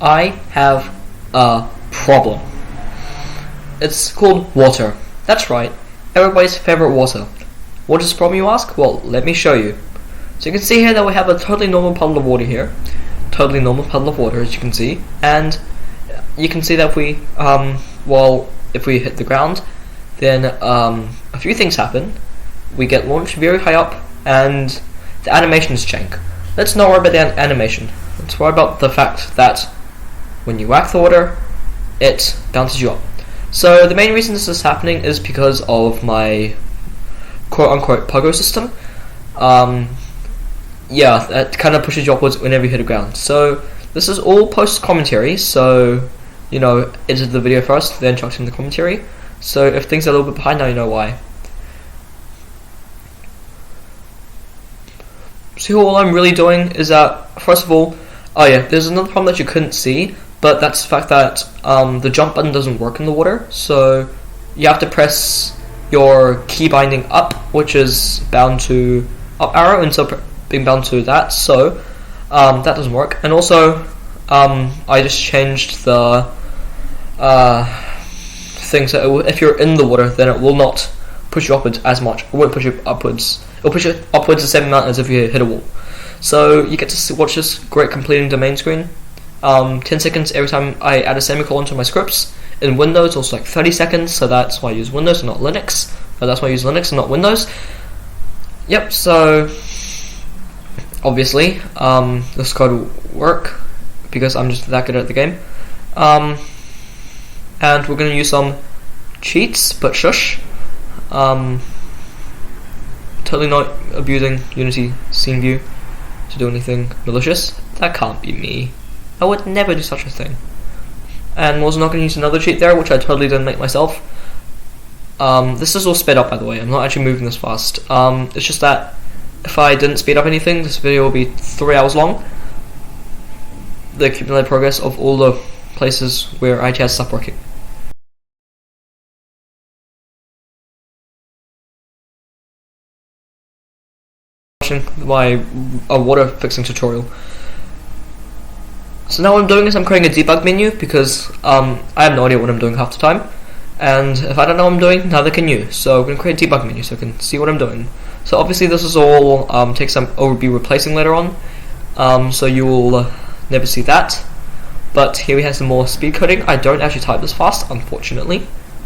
I have a problem. It's called water. That's right, everybody's favorite water. What is the problem, you ask? Well, let me show you. So you can see here that we have a totally normal puddle of water here. Totally normal puddle of water, as you can see. And you can see that if we, if we hit the ground, then a few things happen. We get launched very high up, and the animations change. Let's not worry about the animation. Let's worry about the fact that when you whack the water, it bounces you up. So the main reason this is happening is because of my quote-unquote pogo system. Yeah, that kind of pushes you upwards whenever you hit the ground. So this is all post-commentary, so, you know, edit the video first, then chuck in the commentary. So if things are a little bit behind, now you know why. So all I'm really doing is that, first of all, oh yeah, there's another problem that you couldn't see, but that's the fact that the jump button doesn't work in the water, so you have to press your key binding up, which is bound to up arrow, instead of being bound to that, so that doesn't work. And also, I just changed the thing so if you're in the water, then it will not push you upwards as much. It won't push you upwards. It'll push you upwards the same amount as if you hit a wall. So you get to watch this great completing domain screen. 10 seconds every time I add a semicolon to my scripts. In Windows, also like 30 seconds, so that's why I use Windows and not Linux. But that's why I use Linux and not Windows. Yep, so obviously, this code will work because I'm just that good at the game. And we're going to use some cheats, but shush. Totally not abusing Unity scene view to do anything malicious. That can't be me. I would never do such a thing. And I'm also not going to use another cheat there, which I totally didn't make myself. This is all sped up, by the way. I'm not actually moving this fast. It's just that if I didn't speed up anything, this video will be 3 hours long. The accumulated progress of all the places where IT has stopped working. My water fixing tutorial. So now what I'm doing is I'm creating a debug menu because I have no idea what I'm doing half the time, and if I don't know what I'm doing, neither can you. So I'm going to create a debug menu so I can see what I'm doing. So obviously this is all will be replacing later on, so you will never see that. But here we have some more speed coding. I don't actually type this fast, unfortunately.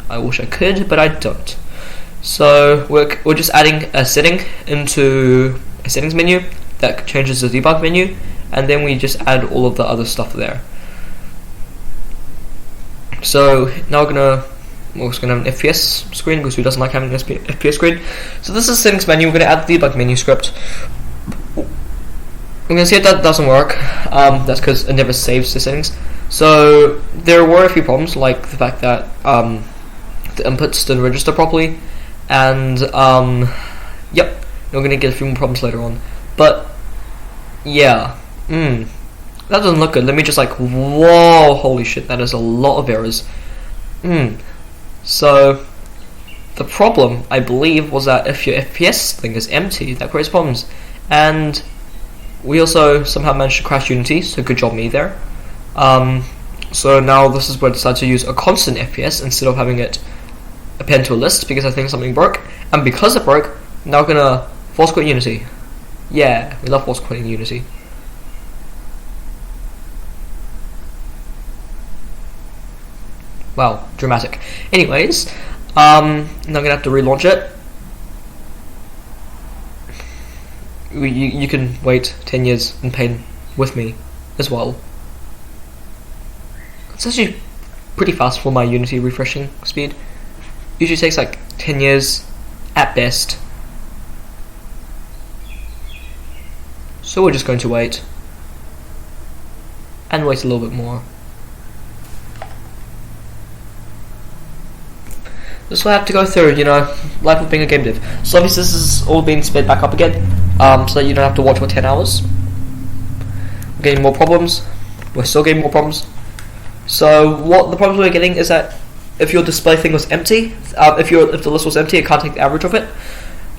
I wish I could, but I don't. So we're just adding a setting into a settings menu that changes the debug menu, and then we just add all of the other stuff there. So now we're just gonna have an FPS screen because who doesn't like having an FPS screen? So this is the settings menu. We're gonna add the debug menu script. We're gonna see if that doesn't work. That's because it never saves the settings. So there were a few problems, like the fact that the inputs didn't register properly, and yep, we're gonna get a few more problems later on. But yeah, that doesn't look good. Let me just whoa, holy shit, that is a lot of errors. So the problem, I believe, was that if your FPS thing is empty, that creates problems. And we also somehow managed to crash Unity, so good job me there. So now this is where I decided to use a constant FPS instead of having it append to a list because I think something broke. And because it broke, now we're gonna force quit Unity. Yeah, we love force quitting Unity. Wow, dramatic. Anyways, now I'm gonna have to relaunch it. You can wait 10 years in pain with me as well. It's actually pretty fast for my Unity refreshing speed. Usually takes 10 years at best. So we're just going to wait. And wait a little bit more. This is what I have to go through, you know, life of being a game dev. So obviously this is all being sped back up again, so that you don't have to watch for 10 hours. We're getting more problems. We're still getting more problems. So what the problems we're getting is that if your display thing was empty, if the list was empty, it can't take the average of it.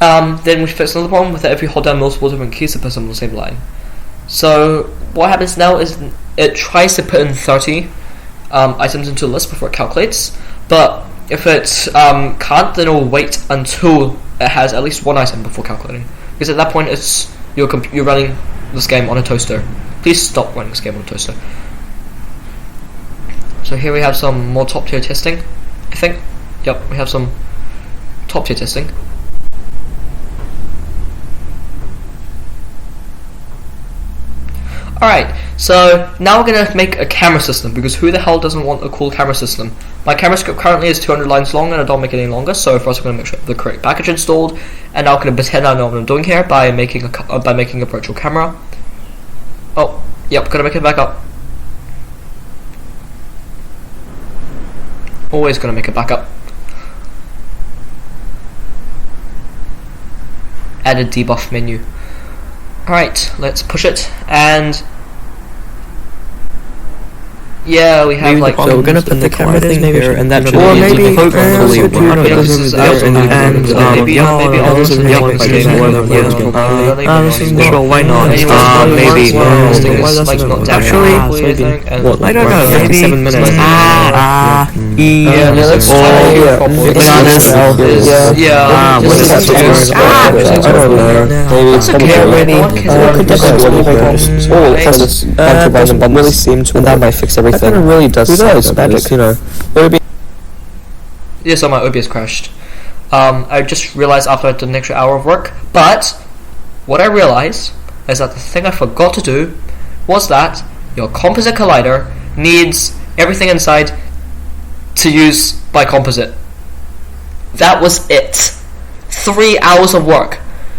Then we fix another problem with that if you hold down multiple different keys to put them on the same line. So what happens now is it tries to put in 30 items into the list before it calculates, but if it can't, then it'll wait until it has at least one item before calculating, because at that point you're running this game on a toaster. Please stop running this game on a toaster. So here we have some more top tier testing, I think. Yep, we have some top tier testing. Alright, so now we're going to make a camera system, because who the hell doesn't want a cool camera system? My camera script currently is 200 lines long, and I don't make it any longer, so first I'm going to make sure the correct package installed, and now I'm going to pretend I know what I'm doing here by making a virtual camera. Oh, yep, going to make it back up. Always going to make it back up. Add a debuff menu. Alright, let's push it, and yeah, we have like. So we're gonna put the camera thing here, and that should maybe hopefully work. Sure, why not? Maybe. Actually, I don't know. Maybe 7 minutes. Yeah, let's try to properly. Yeah. That's okay. Really seem to, and that might fix everything. That kind of really does. Who knows? Magic, you know. Yeah, so my OBS crashed. I just realized after I did an extra hour of work, but what I realized is that the thing I forgot to do was that your composite collider needs everything inside to use by composite. That was it. 3 hours of work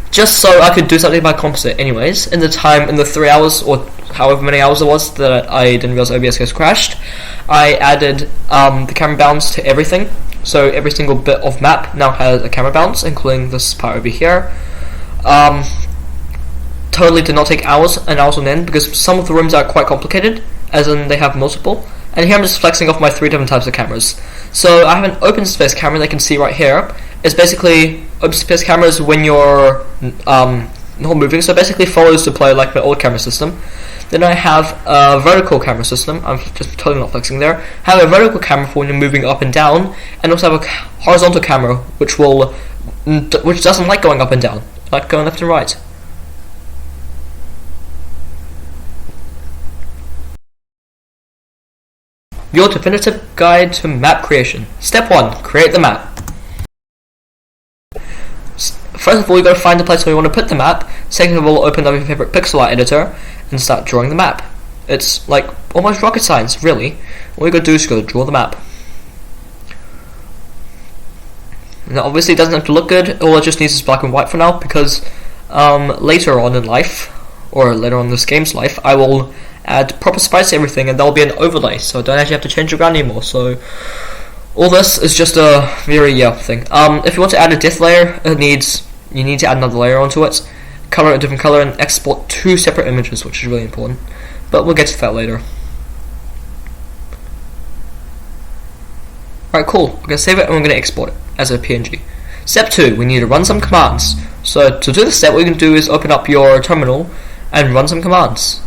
just so I could do something by composite. Anyways, in the 3 hours or however many hours it was that I didn't realize OBS has crashed, I added the camera bounce to everything. So every single bit of map now has a camera bounce, including this part over here. Totally did not take hours and hours on end, because some of the rooms are quite complicated, as in they have multiple. And here I'm just flexing off my 3 different types of cameras. So I have an open space camera that you can see right here. It's basically, open space cameras when you're not moving, so it basically follows the player like the old camera system. Then I have a vertical camera system. I'm just totally not flexing there. I have a vertical camera for when you're moving up and down, and also have a horizontal camera which doesn't like going up and down, like going left and right. Your definitive guide to map creation. Step 1. Create the map. First of all, you got to find the place where you want to put the map. Second of all, open up your favorite pixel art editor and start drawing the map. It's like almost rocket science, really. All you got to do is go draw the map. Now, obviously, it doesn't have to look good. All it just needs is black and white for now, because later on in life, or later on in this game's life, I will add proper spice to everything, and there'll be an overlay, so I don't actually have to change the ground anymore. So all this is just a very thing. If you want to add a depth layer, you need to add another layer onto it, color it a different color, and export 2 separate images, which is really important. But we'll get to that later. Alright, cool. We're going to save it and we're going to export it as a PNG. Step 2, we need to run some commands. So to do this step, what you can do is open up your terminal and run some commands.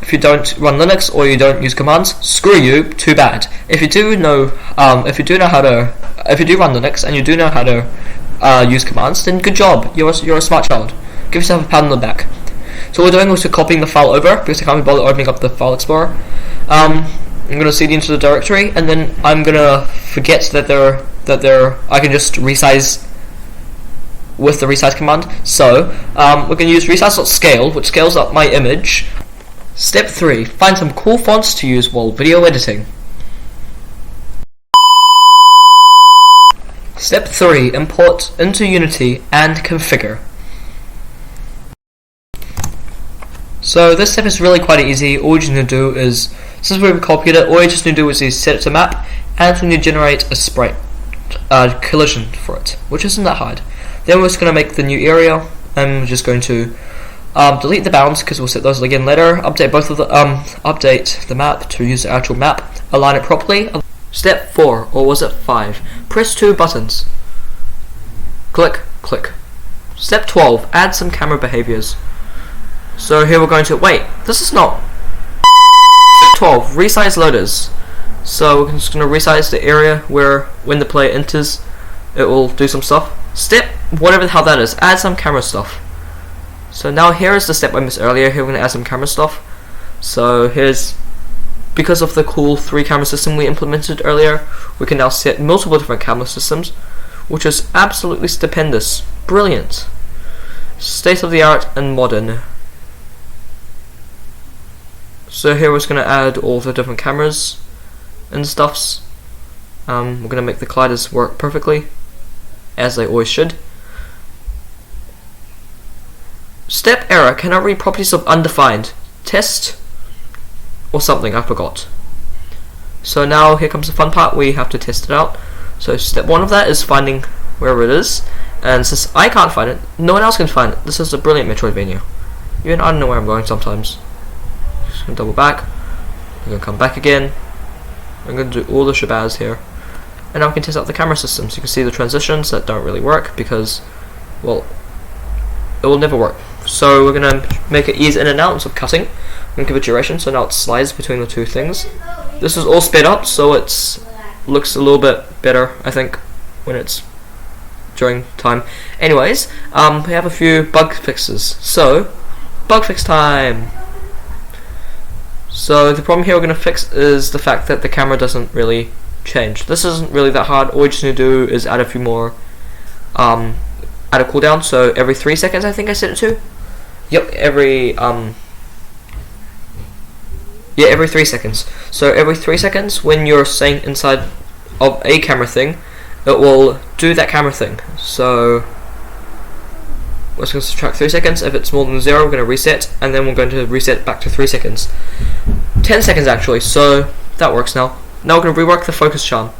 If you don't run Linux or you don't use commands, screw you, too bad. If you do run Linux and you do know how to use commands, then good job. You're a smart child. Give yourself a pat on the back. So what we're doing is we're copying the file over, because I can't be bothered opening up the file explorer. I'm going to cd into the directory, and then I'm going to forget that I can just resize with the resize command. So we're going to use resize.scale, which scales up my image. Step 3. Find some cool fonts to use while video editing. Step 3. Import into Unity and configure. So this step is really quite easy. All you just need to do is, since we've copied it, all you just need to do is set it to map, and we need to generate a sprite collision for it, which isn't that hard. Then we're just going to make the new area, and we're just going to delete the bounds, because we'll set those again later. Update both of the update the map to use the actual map. Align it properly. Step 4, or was it 5? Press 2 buttons. Click, click. Step 12, add some camera behaviors. So here we're going to wait. This is not. Step 12, resize loaders. So we're just going to resize the area where when the player enters, it will do some stuff. Step, whatever the hell that is, add some camera stuff. So now here is the step I missed earlier. Here we're going to add some camera stuff. So here's, because of the cool 3 camera system we implemented earlier, we can now set multiple different camera systems, which is absolutely stupendous. Brilliant. State of the art and modern. So here we're just going to add all the different cameras and stuffs. We're going to make the colliders work perfectly, as they always should. Step error, cannot read properties of undefined. Test or something, I forgot. So now here comes the fun part, we have to test it out. So step 1 of that is finding wherever it is, and since I can't find it, no one else can find it. This is a brilliant Metroidvania. Even I don't know where I'm going sometimes. Just gonna double back, I'm gonna come back again, I'm gonna do all the shabazz here, and now we can test out the camera systems. You can see the transitions that don't really work because, well, it will never work. So we're gonna make it ease in and out instead of cutting. I'm gonna give it duration, so now it slides between the 2 things. This is all sped up, so it looks a little bit better, I think, when it's during time. Anyways, we have a few bug fixes. So, bug fix time. So the problem here we're gonna fix is the fact that the camera doesn't really change. This isn't really that hard. All we just need to do is add a few more, add a cooldown. So every 3 seconds, I think I set it to. Yep, every 3 seconds. So every 3 seconds, when you're staying inside of a camera thing, it will do that camera thing. So we're just going to subtract 3 seconds. If it's more than 0, we're going to reset, and then we're going to reset back to 3 seconds. 10 seconds actually, so that works now. Now we're going to rework the focus charm.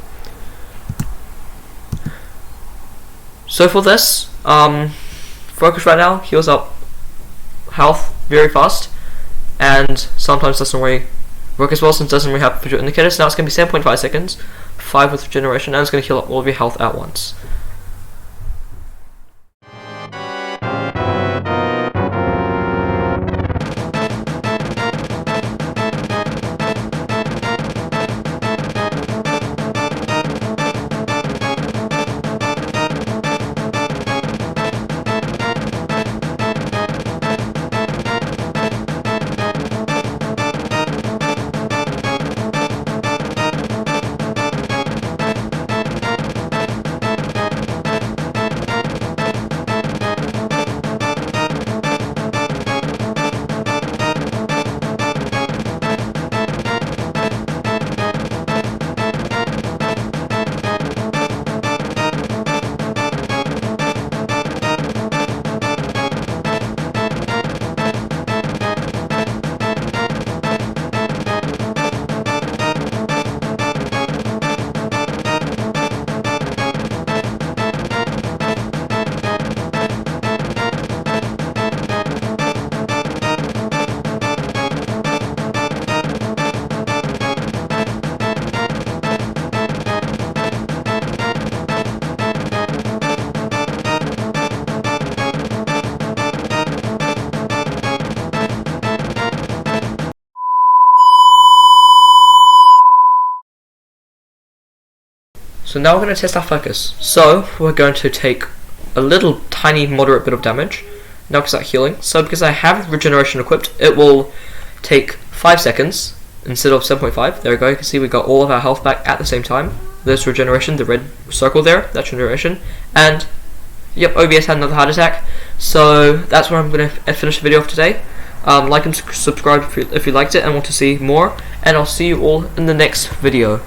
So for this, focus right now heals up health very fast, and sometimes doesn't really work as well since it doesn't really have visual indicators. Now it's going to be 7.5 seconds, 5 with regeneration, and it's going to heal up all of your health at once. So now we're going to test our focus. So we're going to take a little tiny moderate bit of damage. Now we can start healing. So because I have regeneration equipped, it will take 5 seconds instead of 7.5. There we go, you can see we got all of our health back at the same time. There's regeneration, the red circle there, that's regeneration. And yep, OBS had another heart attack. So that's where I'm going to finish the video of today. Like and subscribe if you liked it and want to see more. And I'll see you all in the next video.